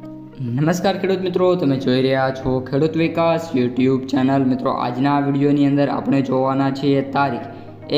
નમસ્કાર ખેડૂત મિત્રો, તમે જોઈ રહ્યા છો ખેડૂત વિકાસ યુટ્યુબ ચેનલ। મિત્રો, આજના આ વિડીયોની અંદર આપણે જોવાના છીએ તારીખ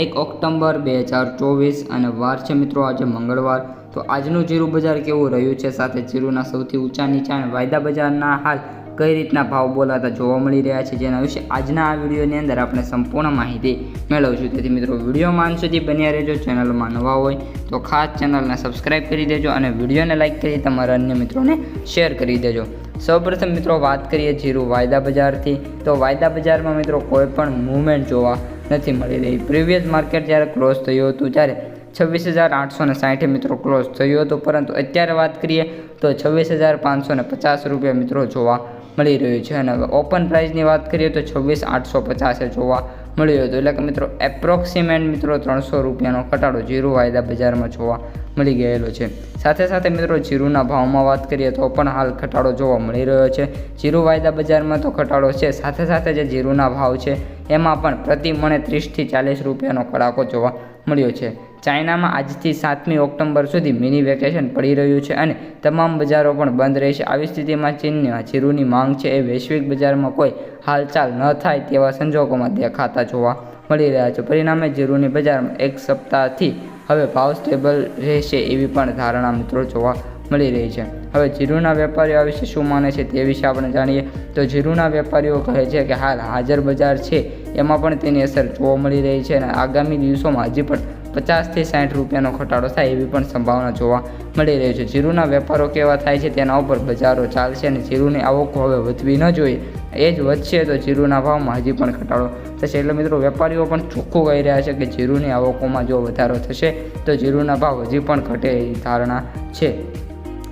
1 ઓક્ટોબર 2024 અને વાર છે મિત્રો આજે મંગળવાર। તો આજનું જીરું બજાર કેવું રહ્યું છે, સાથે જીરુના સૌથી ઊંચા નીચા અને વાયદા બજારના હાલ કઈ રીતના ભાવ બોલાતા જોવા મળી રહ્યા છે, જેના વિશે આજના આ વિડીયોની અંદર આપણે સંપૂર્ણ માહિતી મેળવશું। તેથી મિત્રો, વિડીયોમાં અંત સુધી બન્યા રહેજો। ચેનલમાં નવા હોય તો ખાસ ચેનલને સબસ્ક્રાઈબ કરી દેજો અને વિડીયોને લાઇક કરી તમારા અન્ય મિત્રોને શેર કરી દેજો। સૌપ્રથમ મિત્રો વાત કરીએ જીરું વાયદા બજારથી, તો વાયદા બજારમાં મિત્રો કોઈ પણ મૂવમેન્ટ જોવા નથી મળી રહી। પ્રીવિયસ માર્કેટ જ્યારે ક્લોઝ થયું હતું ત્યારે 26,860 મિત્રો ક્લોઝ થયું હતું, પરંતુ અત્યારે વાત કરીએ તો 26,550 રૂપિયા મિત્રો જોવા મળી રહ્યું છે અને ઓપન પ્રાઇસની વાત કરીએ તો 26,850 જોવા મળ્યું હતું। એટલે કે મિત્રો એપ્રોક્સિમેટ મિત્રો 300 રૂપિયાનો ઘટાડો જીરું વાયદા બજારમાં જોવા મળી ગયેલો છે। સાથે સાથે મિત્રો જીરુના ભાવમાં વાત કરીએ તો પણ હાલ ઘટાડો જોવા મળી રહ્યો છે। જીરું વાયદા બજારમાં તો ઘટાડો છે, સાથે સાથે જે જીરુના ભાવ છે એમાં પણ પ્રતિ મણે 30 થી 40 રૂપિયાનો કડાકો જોવા મળ્યો છે। ચાઇનામાં આજથી 7મી ઓક્ટોબર સુધી મિની વેકેશન પડી રહ્યું છે અને તમામ બજારો પણ બંધ રહેશે। આવી સ્થિતિમાં ચીનના જીરુની માંગ છે એ વૈશ્વિક બજારમાં કોઈ હાલચાલ ન થાય તેવા સંજોગોમાં દેખાતા જોવા મળી રહ્યા છે। પરિણામે જીરુની બજારમાં એક સપ્તાહથી હવે ભાવ સ્ટેબલ રહેશે એવી પણ ધારણા મિત્રો જોવા મળી રહી છે। હવે જીરુના વેપારીઓ આ વિશે શું માને છે તે વિશે આપણે જાણીએ તો જીરુના વેપારીઓ કહે છે કે હાલ હાજર બજાર છે એમાં પણ તેની અસર જોવા મળી રહી છે અને આગામી દિવસોમાં હજી પણ 50 થી 60 રૂપિયાનો ઘટાડો થાય એવી પણ સંભાવના જોવા મળી રહી છે। જીરુના વેપારો કેવા થાય છે તેના ઉપર બજારો ચાલશે અને જીરુની આવકો હવે વધવી ન જોઈએ, એ જ વધશે તો જીરુના ભાવમાં હજી પણ ઘટાડો થશે। એટલે મિત્રો વેપારીઓ પણ ચોખ્ખું કહી રહ્યા છે કે જીરુની આવકોમાં જો વધારો થશે તો જીરુના ભાવ હજી પણ ઘટે એવી ધારણા છે।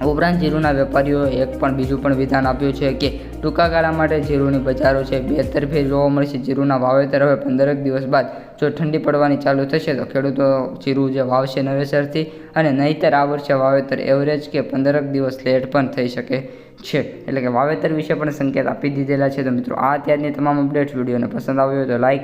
ઉપરાંત જીરુના વેપારીઓએ એક પણ બીજું પણ વિધાન આપ્યું છે કે ટૂંકા ગાળા માટે જીરુની બજારો છે બેતરફી જોવા મળશે। જીરુના વાવેતર હવે 15 દિવસ બાદ જો ઠંડી પડવાની ચાલુ થશે તો ખેડૂતો જીરું જે વાવશે નવેસરથી, અને નહીંતર આ વર્ષે વાવેતર એવરેજ કે 15 દિવસ લેટ પણ થઈ શકે છે। એટલે કે વાવેતર વિશે પણ સંકેત આપી દીધેલા છે। તો મિત્રો, આ અત્યારની તમામ અપડેટ્સ વિડીયોને પસંદ આવ્યો તો લાઇક